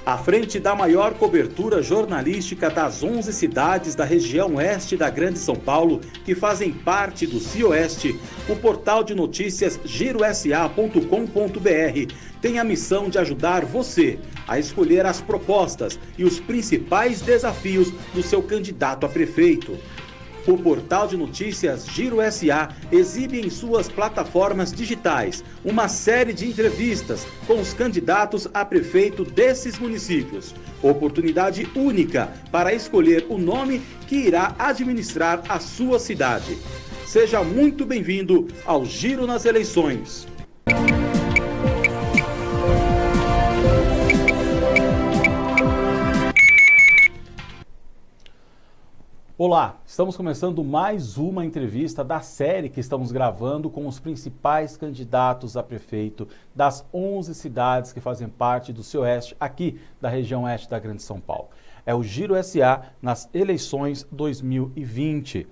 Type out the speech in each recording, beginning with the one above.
À frente da maior cobertura jornalística das 11 cidades da região oeste da Grande São Paulo, que fazem parte do CIOeste, o portal de notícias girosa.com.br tem a missão de ajudar você a escolher as propostas e os principais desafios do seu candidato a prefeito. O portal de notícias Giro SA exibe em suas plataformas digitais uma série de entrevistas com os candidatos a prefeito desses municípios. Oportunidade única para escolher o nome que irá administrar a sua cidade. Seja muito bem-vindo ao Giro nas Eleições. Olá, estamos começando mais uma entrevista da série que estamos gravando com os principais candidatos a prefeito das 11 cidades que fazem parte do CIOeste, aqui da região oeste da Grande São Paulo. É o Giro SA nas eleições 2020.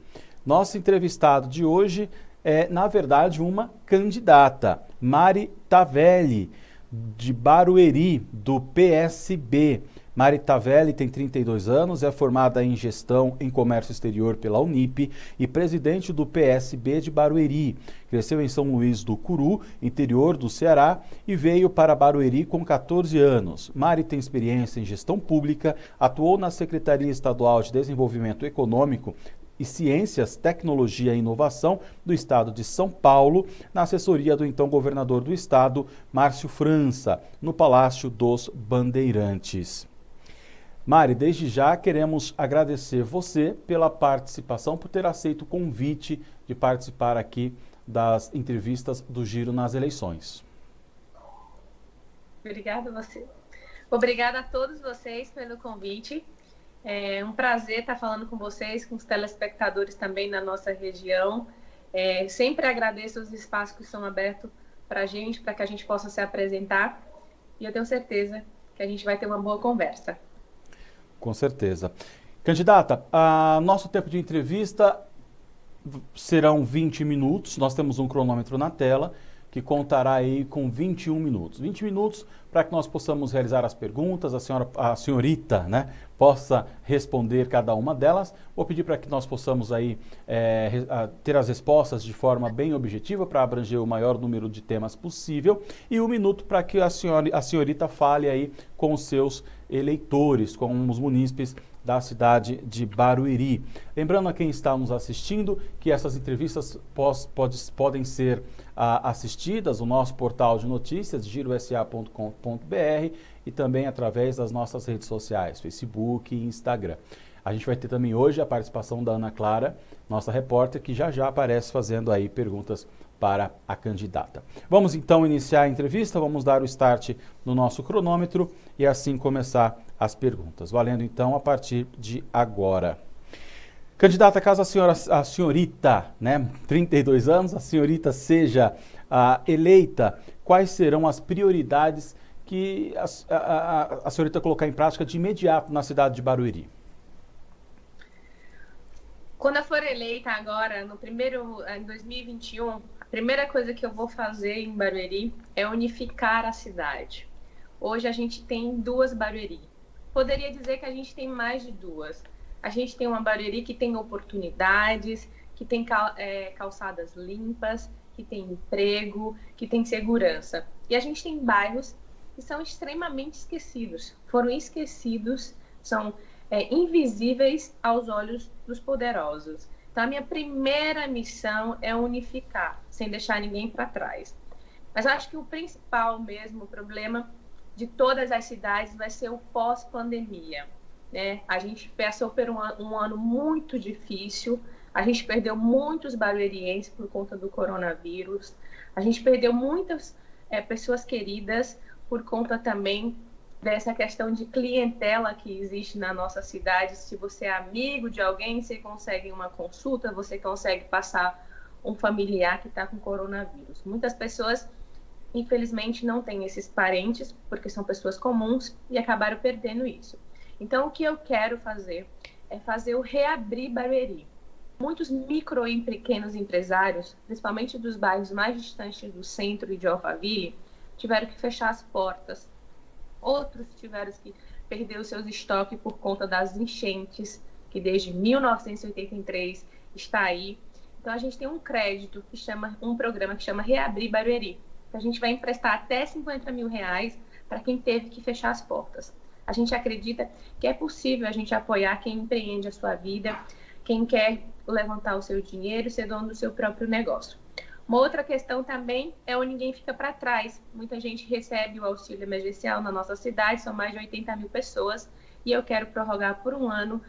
Nosso entrevistado de hoje é, na verdade, uma candidata, Mari Tavelli, de Barueri, do PSB. Mari Tavelli tem 32 anos, é formada em Gestão em Comércio Exterior pela Unip e presidente do PSB de Barueri. Cresceu em São Luís do Curu, interior do Ceará, e veio para Barueri com 14 anos. Mari tem experiência em gestão pública, atuou na Secretaria Estadual de Desenvolvimento Econômico e Ciências, Tecnologia e Inovação do Estado de São Paulo, na assessoria do então governador do Estado, Márcio França, no Palácio dos Bandeirantes. Mari, desde já queremos agradecer você pela participação, por ter aceito o convite de participar aqui das entrevistas do Giro nas Eleições. Obrigada a você. Obrigada a todos vocês pelo convite. É um prazer estar falando com vocês, com os telespectadores também na nossa região. Sempre agradeço os espaços que são abertos para a gente, para que a gente possa se apresentar. E eu tenho certeza que a gente vai ter uma boa conversa. Com certeza. Candidata, nosso tempo de entrevista serão 20 minutos. Nós temos um cronômetro na tela que contará aí com 21 minutos. 20 minutos para que nós possamos realizar as perguntas, a senhorita, né, possa responder cada uma delas. Vou pedir para que nós possamos aí ter as respostas de forma bem objetiva para abranger o maior número de temas possível e 1 minuto para que a senhorita fale aí com os seus eleitores, com os munícipes da cidade de Barueri. Lembrando a quem está nos assistindo que essas entrevistas podem ser assistidas no nosso portal de notícias, girosa.com.br, e também através das nossas redes sociais, Facebook e Instagram. A gente vai ter também hoje a participação da Ana Clara, nossa repórter, que já aparece fazendo aí perguntas para a candidata. Vamos então iniciar a entrevista, vamos dar o start no nosso cronômetro e assim começar as perguntas. Valendo então a partir de agora. Candidata, caso a senhorita, né, 32 anos, a senhorita seja eleita, quais serão as prioridades que a senhorita colocar em prática de imediato na cidade de Barueri? Quando eu for eleita agora, em 2021, a primeira coisa que eu vou fazer em Barueri é unificar a cidade. Hoje a gente tem 2 Barueri. Poderia dizer que a gente tem mais de 2. A gente tem uma Barueri que tem oportunidades, que tem calçadas limpas, que tem emprego, que tem segurança. E a gente tem bairros que são extremamente esquecidos. Foram esquecidos, são invisíveis aos olhos dos poderosos. Então, a minha primeira missão é unificar, sem deixar ninguém para trás. Mas acho que o principal mesmo, o problema de todas as cidades vai ser o pós-pandemia, né? A gente passou por um ano muito difícil, a gente perdeu muitos baruerienses por conta do coronavírus, a gente perdeu muitas pessoas queridas por conta também dessa questão de clientela que existe na nossa cidade. Se você é amigo de alguém, você consegue uma consulta, você consegue passar um familiar que está com coronavírus. Muitas pessoas, infelizmente, não têm esses parentes, porque são pessoas comuns, e acabaram perdendo isso. Então, o que eu quero fazer é fazer o reabrir Barueri. Muitos micro e pequenos empresários, principalmente dos bairros mais distantes do centro e de Alphaville, tiveram que fechar as portas outros tiveram que perder os seus estoques por conta das enchentes, que desde 1983 está aí. Então, a gente tem um crédito um programa que chama Reabrir Barueri, que a gente vai emprestar até R$50 mil para quem teve que fechar as portas. A gente acredita que é possível a gente apoiar quem empreende a sua vida, quem quer levantar o seu dinheiro, ser dono do seu próprio negócio. Uma outra questão também é o Ninguém Fica para Trás. Muita gente recebe o auxílio emergencial na nossa cidade, são mais de 80 mil pessoas, e eu quero prorrogar por um ano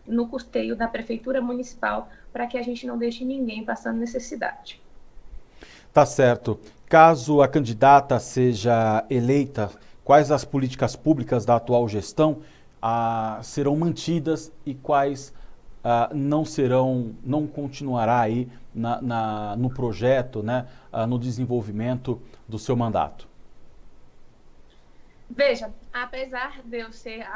no custeio da Prefeitura Municipal para que a gente não deixe ninguém passando necessidade. Tá certo. Caso a candidata seja eleita, quais as políticas públicas da atual gestão serão mantidas e quais não continuará aí no projeto, né, no desenvolvimento do seu mandato? Veja, apesar de eu ser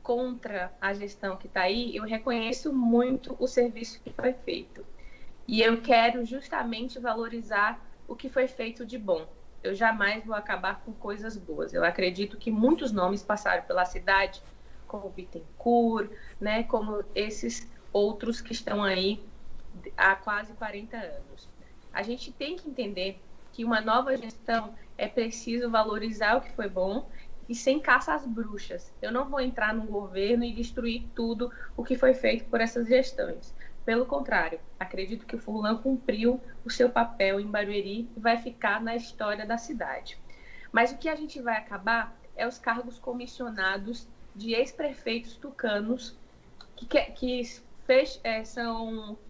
contra a gestão que está aí, eu reconheço muito o serviço que foi feito. E eu quero justamente valorizar o que foi feito de bom. Eu jamais vou acabar com coisas boas. Eu acredito que muitos nomes passaram pela cidade, como Bittencourt, né, como esses outros que estão aí há quase 40 anos. A gente tem que entender que uma nova gestão é preciso valorizar o que foi bom e sem caça às bruxas. Eu não vou entrar no governo e destruir tudo o que foi feito por essas gestões. Pelo contrário, acredito que o Furlan cumpriu o seu papel em Barueri e vai ficar na história da cidade. Mas o que a gente vai acabar é os cargos comissionados de ex-prefeitos tucanos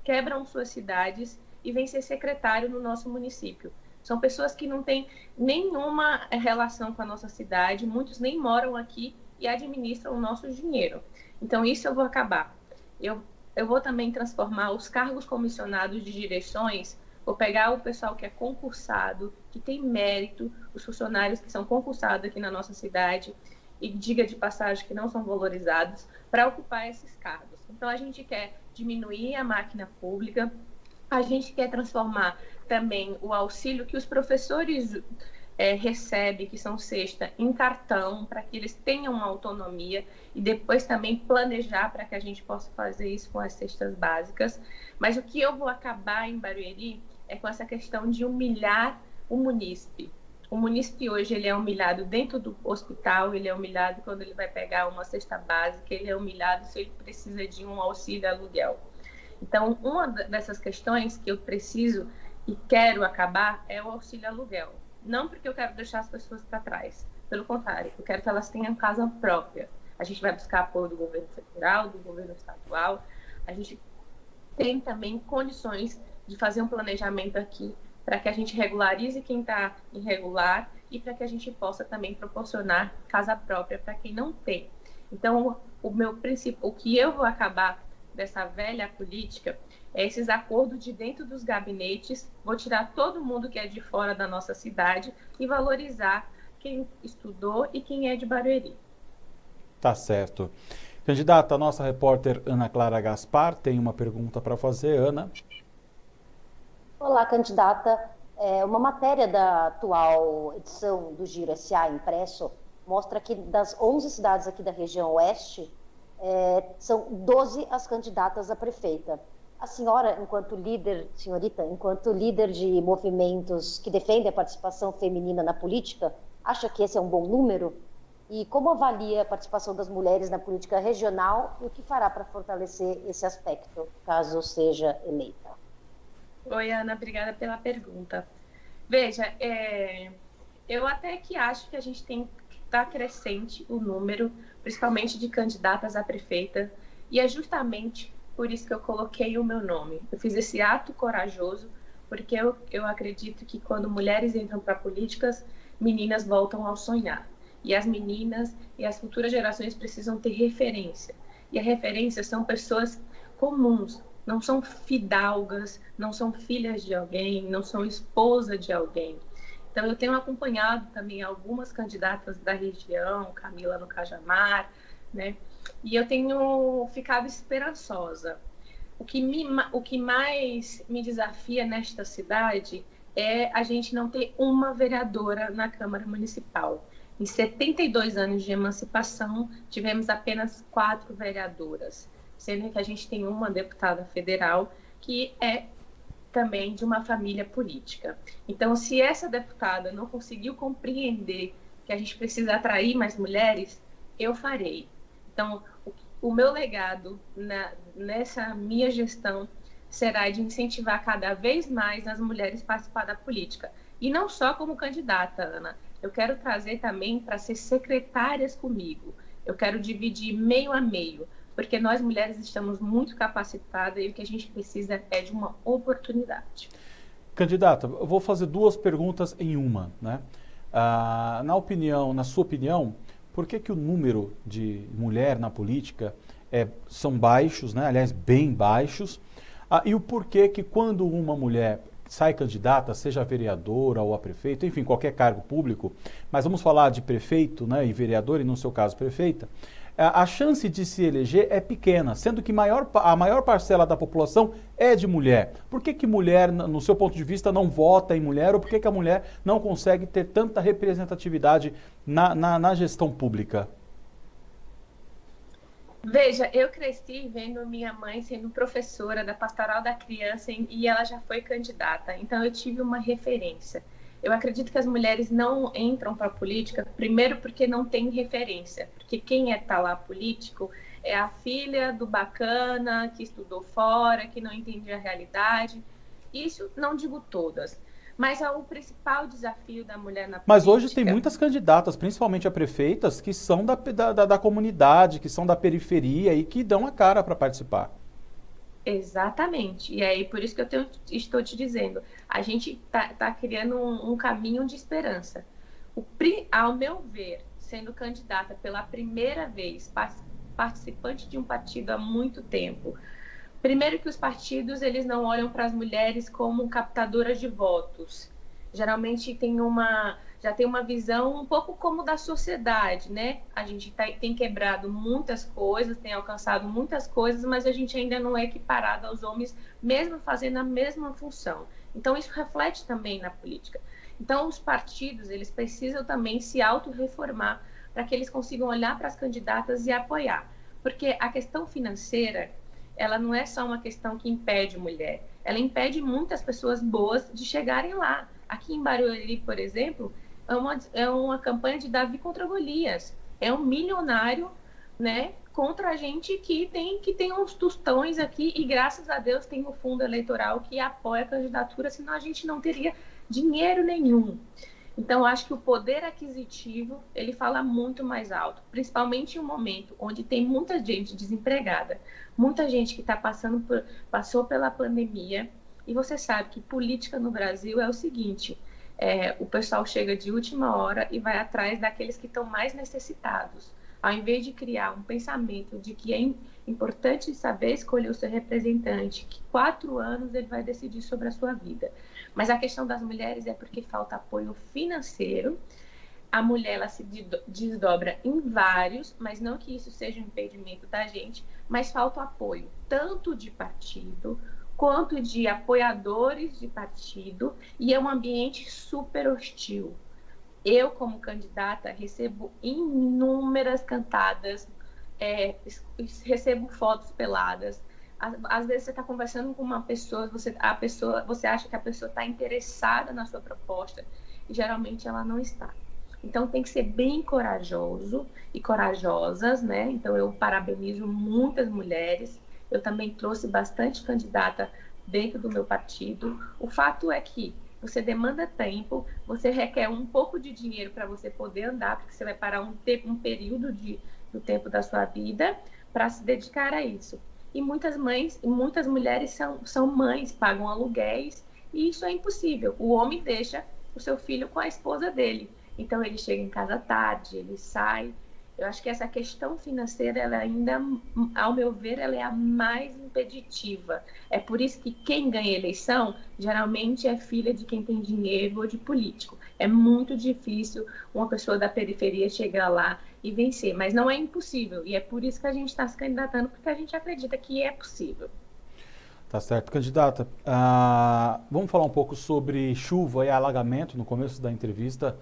quebram suas cidades e vêm ser secretário no nosso município. São pessoas que não têm nenhuma relação com a nossa cidade, muitos nem moram aqui e administram o nosso dinheiro. Então, isso eu vou acabar. Eu vou também transformar os cargos comissionados de direções, vou pegar o pessoal que é concursado, que tem mérito, os funcionários que são concursados aqui na nossa cidade, e diga de passagem que não são valorizados, para ocupar esses cargos. Então, a gente quer diminuir a máquina pública, a gente quer transformar também o auxílio que os professores recebem, que são cesta, em cartão, para que eles tenham uma autonomia e depois também planejar para que a gente possa fazer isso com as cestas básicas. Mas o que eu vou acabar em Barueri é com essa questão de humilhar o munícipe. O munícipe hoje ele é humilhado dentro do hospital, ele é humilhado quando ele vai pegar uma cesta básica, ele é humilhado se ele precisa de um auxílio aluguel. Então, uma dessas questões que eu preciso e quero acabar é o auxílio aluguel. Não porque eu quero deixar as pessoas para trás, pelo contrário, eu quero que elas tenham casa própria. A gente vai buscar apoio do governo federal, do governo estadual, a gente tem também condições de fazer um planejamento aqui para que a gente regularize quem está irregular e para que a gente possa também proporcionar casa própria para quem não tem. Então, o que eu vou acabar dessa velha política é esses acordos de dentro dos gabinetes, vou tirar todo mundo que é de fora da nossa cidade e valorizar quem estudou e quem é de Barueri. Tá certo. Candidata, a nossa repórter Ana Clara Gaspar tem uma pergunta para fazer. Ana. Olá, candidata. Uma matéria da atual edição do Giro SA impresso mostra que das 11 cidades aqui da região oeste, são 12 as candidatas a prefeita. A senhora, senhorita, enquanto líder de movimentos que defendem a participação feminina na política, acha que esse é um bom número? E como avalia a participação das mulheres na política regional e o que fará para fortalecer esse aspecto, caso seja eleita? Oi, Ana, obrigada pela pergunta. Veja, eu até que acho que a gente tem que estar crescente o número, principalmente de candidatas a prefeita, e é justamente por isso que eu coloquei o meu nome. Eu fiz esse ato corajoso, porque eu acredito que quando mulheres entram para políticas, meninas voltam ao sonhar. E as meninas e as futuras gerações precisam ter referência. E a referência são pessoas comuns, não são fidalgas, não são filhas de alguém, não são esposa de alguém. Então, eu tenho acompanhado também algumas candidatas da região, Camila no Cajamar, né? E eu tenho ficado esperançosa. O que mais me desafia nesta cidade é a gente não ter uma vereadora na Câmara Municipal. Em 72 anos de emancipação, tivemos apenas 4 vereadoras, sendo que a gente tem uma deputada federal que é também de uma família política. Então, se essa deputada não conseguiu compreender que a gente precisa atrair mais mulheres, eu farei. Então, o meu legado nessa minha gestão será de incentivar cada vez mais as mulheres a participar da política. E não só como candidata, Ana. Eu quero trazer também para ser secretárias comigo. Eu quero dividir meio a meio, porque nós mulheres estamos muito capacitadas e o que a gente precisa é de uma oportunidade. Candidata, eu vou fazer 2 perguntas em uma, né? Na sua opinião, por que o número de mulher na política são baixos, né? Aliás, bem baixos? E o porquê que quando uma mulher sai candidata, seja vereadora ou a prefeito, enfim, qualquer cargo público, mas vamos falar de prefeito, né, e vereador, e no seu caso prefeita, a chance de se eleger é pequena, sendo que a maior parcela da população é de mulher. Por que mulher, no seu ponto de vista, não vota em mulher, ou por que a mulher não consegue ter tanta representatividade na gestão pública? Veja, eu cresci vendo minha mãe sendo professora da Pastoral da Criança e ela já foi candidata, então eu tive uma referência. Eu acredito que as mulheres não entram para a política, primeiro porque não tem referência, porque quem tá lá político é a filha do bacana, que estudou fora, que não entende a realidade. Isso não digo todas, mas o principal desafio da mulher na política... Mas hoje tem muitas candidatas, principalmente a prefeitas, que são da comunidade, que são da periferia e que dão a cara para participar. Exatamente. E aí, por isso que estou te dizendo, a gente tá criando um caminho de esperança. Ao meu ver, sendo candidata pela primeira vez, participante de um partido há muito tempo, primeiro que os partidos eles não olham para as mulheres como captadoras de votos. Geralmente já tem uma visão um pouco como da sociedade, né? A gente tem quebrado muitas coisas, tem alcançado muitas coisas, mas a gente ainda não é equiparado aos homens, mesmo fazendo a mesma função. Então, isso reflete também na política. Então, os partidos, eles precisam também se autorreformar para que eles consigam olhar para as candidatas e apoiar. Porque a questão financeira, ela não é só uma questão que impede mulher, ela impede muitas pessoas boas de chegarem lá. Aqui em Barueri, por exemplo, é uma campanha de Davi contra Golias. É um milionário, né, contra a gente que tem uns tostões aqui e, graças a Deus, tem o fundo eleitoral que apoia a candidatura, senão a gente não teria dinheiro nenhum. Então, acho que o poder aquisitivo, ele fala muito mais alto, principalmente em um momento onde tem muita gente desempregada, muita gente que passou pela pandemia, e você sabe que política no Brasil é o seguinte, o pessoal chega de última hora e vai atrás daqueles que estão mais necessitados, ao invés de criar um pensamento de que é importante saber escolher o seu representante, que 4 anos ele vai decidir sobre a sua vida. Mas a questão das mulheres é porque falta apoio financeiro. A mulher ela se desdobra em vários, mas não que isso seja um impedimento da gente, mas falta apoio, tanto de partido, quanto de apoiadores de partido, e é um ambiente super hostil. Eu, como candidata, recebo inúmeras cantadas, recebo fotos peladas. Às vezes você está conversando com uma pessoa, você acha que a pessoa está interessada na sua proposta, e geralmente ela não está. Então tem que ser bem corajoso e corajosas, né? Então eu parabenizo muitas mulheres. Eu também trouxe bastante candidata dentro do meu partido. O fato é que você demanda tempo, você requer um pouco de dinheiro para você poder andar, porque você vai parar um período do tempo da sua vida para se dedicar a isso. E muitas mulheres são mães, pagam aluguéis, e isso é impossível. O homem deixa o seu filho com a esposa dele. Então ele chega em casa tarde, ele sai. Eu acho que essa questão financeira, ela ainda, ao meu ver, ela é a mais impeditiva. É por isso que quem ganha eleição, geralmente é filha de quem tem dinheiro ou de político. É muito difícil uma pessoa da periferia chegar lá e vencer, mas não é impossível. E é por isso que a gente está se candidatando, porque a gente acredita que é possível. Tá certo, candidata. Vamos falar um pouco sobre chuva e alagamento. No começo da entrevista,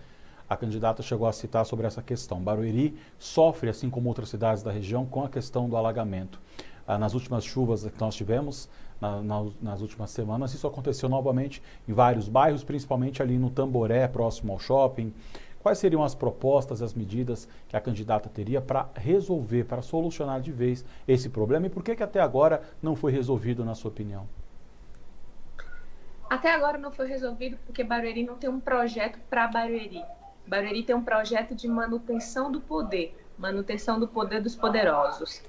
a candidata chegou a citar sobre essa questão. Barueri sofre, assim como outras cidades da região, com a questão do alagamento. Nas últimas chuvas que nós tivemos, nas últimas semanas, isso aconteceu novamente em vários bairros, principalmente ali no Tamboré, próximo ao shopping. Quais seriam as propostas, as medidas que a candidata teria para resolver, para solucionar de vez esse problema? E por que até agora não foi resolvido, na sua opinião? Até agora não foi resolvido porque Barueri não tem um projeto para Barueri. Barueri tem um projeto de manutenção do poder dos poderosos.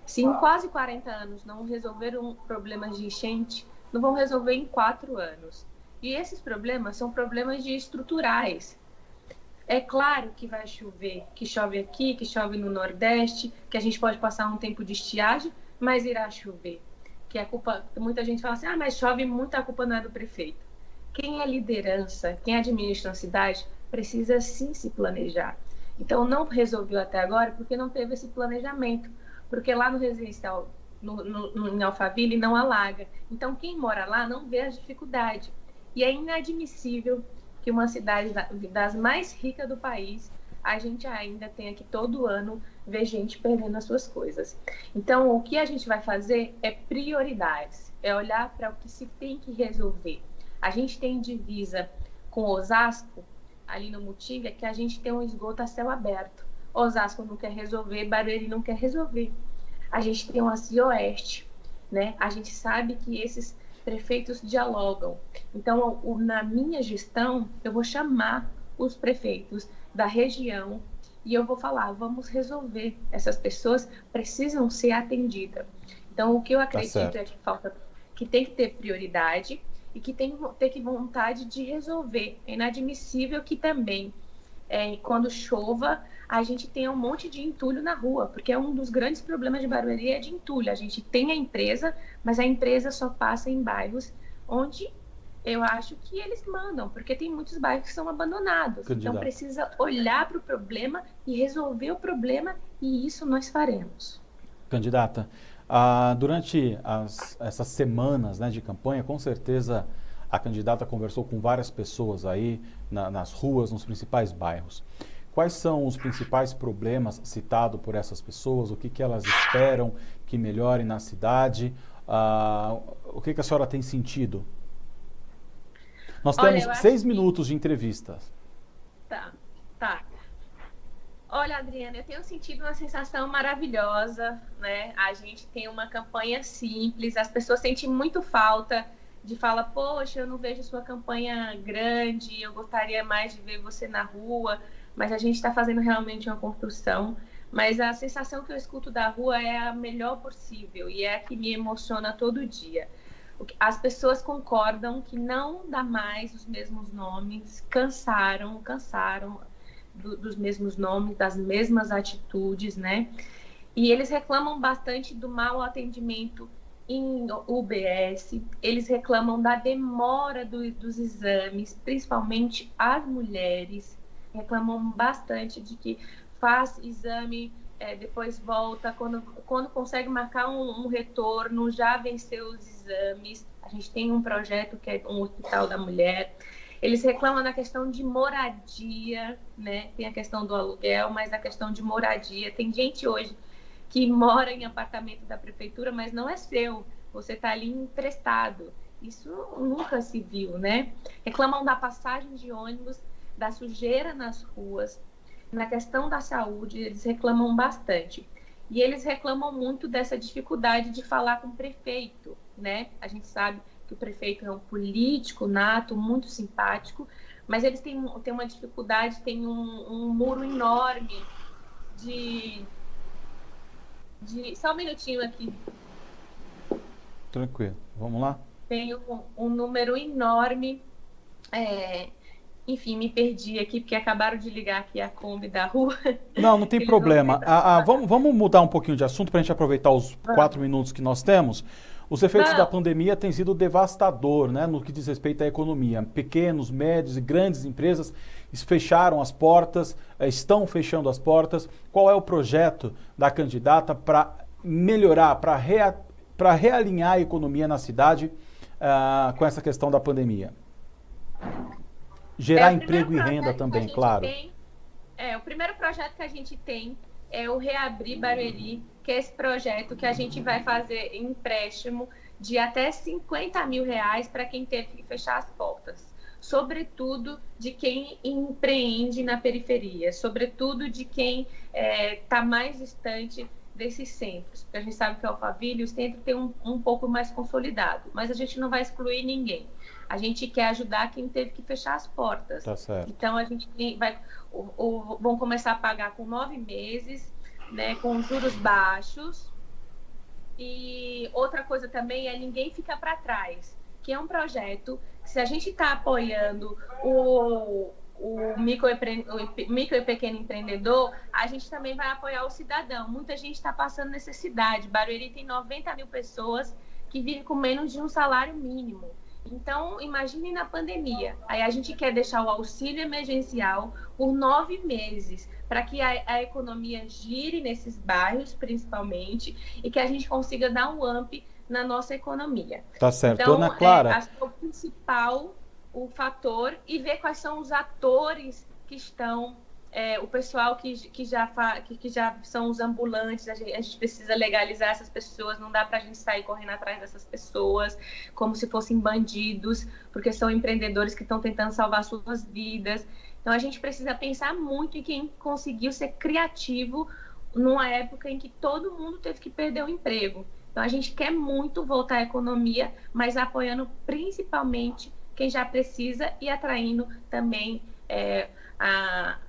Se em quase 40 anos não resolveram problemas de enchente, não vão resolver em 4 anos. E esses problemas são problemas estruturais. É claro que vai chover, que chove aqui, que chove no Nordeste, que a gente pode passar um tempo de estiagem, mas irá chover. Que a culpa, muita gente fala assim, mas chove muito, a culpa não é do prefeito. Quem é liderança, quem administra a cidade, precisa sim se planejar. Então não resolveu até agora porque não teve esse planejamento. Porque lá no residencial, em Alphaville, não alaga. Então quem mora lá não vê as dificuldades. E é inadmissível que uma cidade das mais ricas do país, a gente ainda tem aqui todo ano ver gente perdendo as suas coisas. Então, o que a gente vai fazer é prioridades, é olhar para o que se tem que resolver. A gente tem divisa com Osasco, ali no Mutinga, que a gente tem um esgoto a céu aberto. Osasco não quer resolver, Barueri não quer resolver. A gente tem uma Cioeste, né? A gente sabe que esses prefeitos dialogam. Então, na minha gestão, eu vou chamar os prefeitos da região e eu vou falar, vamos resolver. Essas pessoas precisam ser atendidas. Então, o que eu acredito é que tem que ter prioridade e que tem que ter vontade de resolver. É inadmissível que também, quando chova, a gente tenha um monte de entulho na rua, porque um dos grandes problemas de Barueri é de entulho. A gente tem a empresa, mas a empresa só passa em bairros onde eu acho que eles mandam, porque tem muitos bairros que são abandonados. Então precisa olhar para o problema e resolver o problema, e isso nós faremos. Candidata, durante essas semanas, né, de campanha, com certeza a candidata conversou com várias pessoas aí nas ruas, nos principais bairros. Quais são os principais problemas citados por essas pessoas? O que elas esperam que melhore na cidade? O que a senhora tem sentido? Nós temos 6 minutos de entrevistas. Tá. Olha, Adriana, eu tenho sentido uma sensação maravilhosa, né? A gente tem uma campanha simples, as pessoas sentem muito falta de falar, poxa, eu não vejo sua campanha grande, eu gostaria mais de ver você na rua, mas a gente está fazendo realmente uma construção. Mas a sensação que eu escuto da rua é a melhor possível e é a que me emociona todo dia. As pessoas concordam que não dá mais os mesmos nomes, cansaram dos mesmos nomes, das mesmas atitudes, né? E eles reclamam bastante do mau atendimento em UBS, eles reclamam da demora dos exames, principalmente as mulheres, reclamam bastante de que faz exame, depois volta, quando consegue marcar um retorno, já venceu os exames. A gente tem um projeto que é um hospital da mulher. Eles reclamam da questão de moradia, né? Tem a questão do aluguel, mas a questão de moradia. Tem gente hoje que mora em apartamento da prefeitura, mas não é seu. Você está ali emprestado. Isso nunca se viu, né? Reclamam da passagem de ônibus, da sujeira nas ruas. Na questão da saúde, eles reclamam bastante. E eles reclamam muito dessa dificuldade de falar com o prefeito, né? A gente sabe que o prefeito é um político nato, muito simpático, mas eles têm uma dificuldade, tem um muro enorme de... Só um minutinho aqui. Tranquilo, vamos lá? Tem um número enorme... Enfim, me perdi aqui, porque acabaram de ligar aqui a Kombi da rua. Não tem problema. Vamos mudar um pouquinho de assunto para a gente aproveitar os 4 minutos que nós temos. Os efeitos da pandemia têm sido devastador, né, no que diz respeito à economia. Pequenos, médios e grandes empresas fecharam as portas, estão fechando as portas. Qual é o projeto da candidata para melhorar, para para realinhar a economia na cidade com essa questão da pandemia? Gerar emprego e renda também, claro. O primeiro projeto que a gente tem é o Reabrir Barueri, que é esse projeto que a gente vai fazer empréstimo de até 50 mil reais para quem teve que fechar as portas. Sobretudo de quem empreende na periferia, sobretudo de quem está mais distante desses centros. Porque a gente sabe que o Alphaville, o centro tem um pouco mais consolidado, mas a gente não vai excluir ninguém. A gente quer ajudar quem teve que fechar as portas. Tá certo. Então, a gente vão começar a pagar com 9 meses, né, com juros baixos. E outra coisa também é ninguém fica para trás, que é um projeto que, se a gente está apoiando o micro e pequeno empreendedor, a gente também vai apoiar o cidadão. Muita gente está passando necessidade. Barueri tem 90 mil pessoas que vivem com menos de um salário mínimo. Então, imagine na pandemia. Aí a gente quer deixar o auxílio emergencial por 9 meses, para que a economia gire nesses bairros, principalmente, e que a gente consiga dar um up na nossa economia. Tá certo. Então, Ana Clara, acho que é o principal, o fator, e ver quais são os atores que estão, o pessoal que já são os ambulantes. A gente precisa legalizar essas pessoas, não dá para a gente sair correndo atrás dessas pessoas como se fossem bandidos, porque são empreendedores que estão tentando salvar suas vidas. Então, a gente precisa pensar muito em quem conseguiu ser criativo numa época em que todo mundo teve que perder o emprego. Então, a gente quer muito voltar à economia, mas apoiando principalmente quem já precisa e atraindo também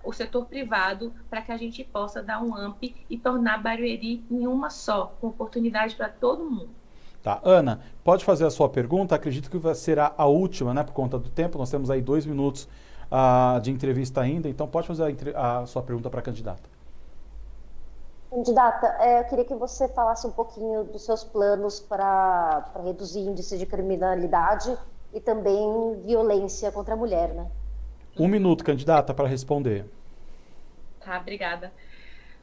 o setor privado, para que a gente possa dar um up e tornar Barueri em uma só, com oportunidade para todo mundo. Tá, Ana, pode fazer a sua pergunta? Acredito que será a última, né, por conta do tempo. Nós temos aí 2 minutos de entrevista ainda, então pode fazer a sua pergunta para a candidata. Candidata, eu queria que você falasse um pouquinho dos seus planos para reduzir índice de criminalidade e também violência contra a mulher, né? 1 minuto, candidata, para responder. Tá, obrigada.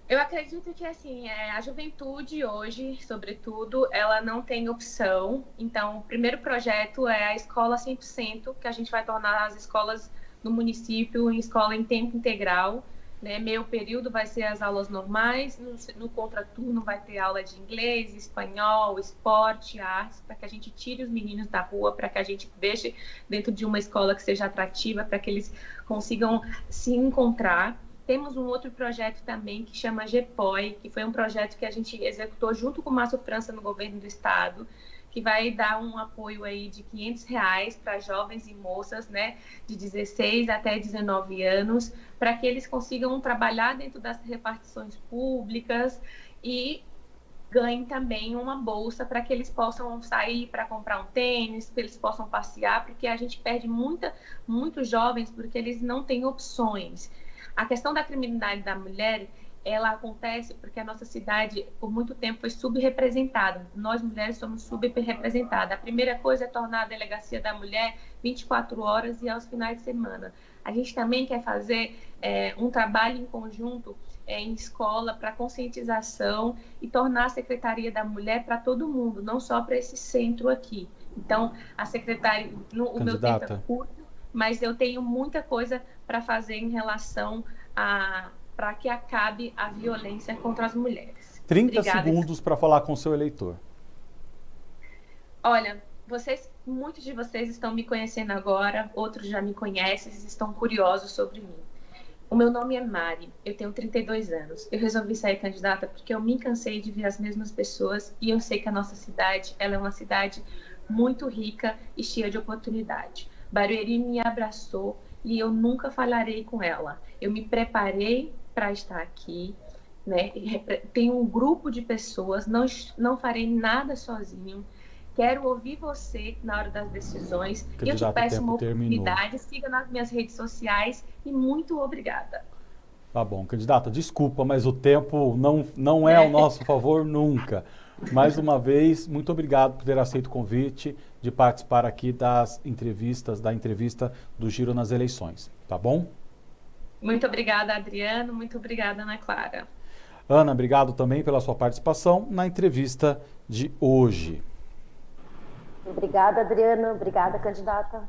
Eu acredito que, assim, a juventude hoje, sobretudo, ela não tem opção. Então, o primeiro projeto é a Escola 100%, que a gente vai tornar as escolas no município em escola em tempo integral, né? Meio período vai ser as aulas normais, no contraturno vai ter aula de inglês, espanhol, esporte, artes, para que a gente tire os meninos da rua, para que a gente deixe dentro de uma escola que seja atrativa, para que eles consigam se encontrar. Temos um outro projeto também que chama GPOI, que foi um projeto que a gente executou junto com o Márcio França no governo do estado, que vai dar um apoio aí de R$500 para jovens e moças, né, de 16 até 19 anos, para que eles consigam trabalhar dentro das repartições públicas e ganhem também uma bolsa para que eles possam sair para comprar um tênis, que eles possam passear, porque a gente perde muitos jovens porque eles não têm opções. A questão da criminalidade da mulher, ela acontece porque a nossa cidade, por muito tempo, foi subrepresentada. Nós, mulheres, somos subrepresentadas. A primeira coisa é tornar a Delegacia da Mulher 24 horas e aos finais de semana. A gente também quer fazer um trabalho em conjunto em escola para conscientização e tornar a Secretaria da Mulher para todo mundo, não só para esse centro aqui. Então, a secretária, o meu tempo é curto, mas eu tenho muita coisa para fazer em relação para que acabe a violência contra as mulheres. 30 segundos para falar com o seu eleitor. Olha, muitos de vocês estão me conhecendo agora, outros já me conhecem, estão curiosos sobre mim. O meu nome é Mari, eu tenho 32 anos. Eu resolvi sair candidata porque eu me cansei de ver as mesmas pessoas e eu sei que a nossa cidade, ela é uma cidade muito rica e cheia de oportunidade. Barueri me abraçou e eu nunca falharei com ela. Eu me preparei para estar aqui, né? Tenho um grupo de pessoas, não farei nada sozinho. Quero ouvir você na hora das decisões. E eu te peço uma oportunidade, siga nas minhas redes sociais e muito obrigada. Tá bom, candidata, desculpa, mas o tempo não é ao nosso favor nunca. Mais uma vez, muito obrigado por ter aceito o convite de participar aqui da entrevista do Giro nas Eleições, tá bom? Muito obrigada, Adriano. Muito obrigada, Ana Clara. Ana, obrigado também pela sua participação na entrevista de hoje. Obrigada, Adriano. Obrigada, candidata.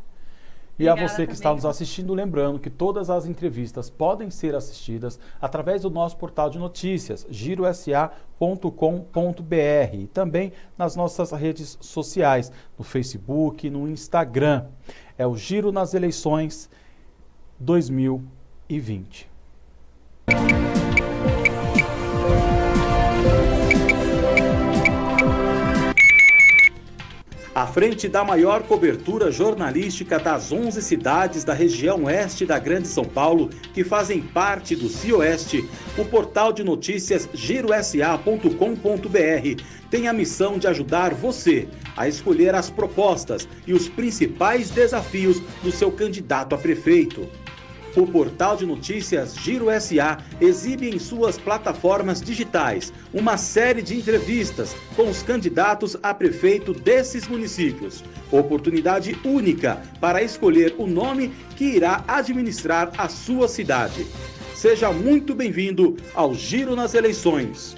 E a você que está nos assistindo, lembrando que todas as entrevistas podem ser assistidas através do nosso portal de notícias, girosa.com.br, e também nas nossas redes sociais, no Facebook e no Instagram. É o Giro nas Eleições 2020. À frente da maior cobertura jornalística das 11 cidades da região oeste da Grande São Paulo, que fazem parte do CIOeste, o portal de notícias girosa.com.br tem a missão de ajudar você a escolher as propostas e os principais desafios do seu candidato a prefeito. O portal de notícias Giro SA exibe em suas plataformas digitais uma série de entrevistas com os candidatos a prefeito desses municípios. Oportunidade única para escolher o nome que irá administrar a sua cidade. Seja muito bem-vindo ao Giro nas Eleições.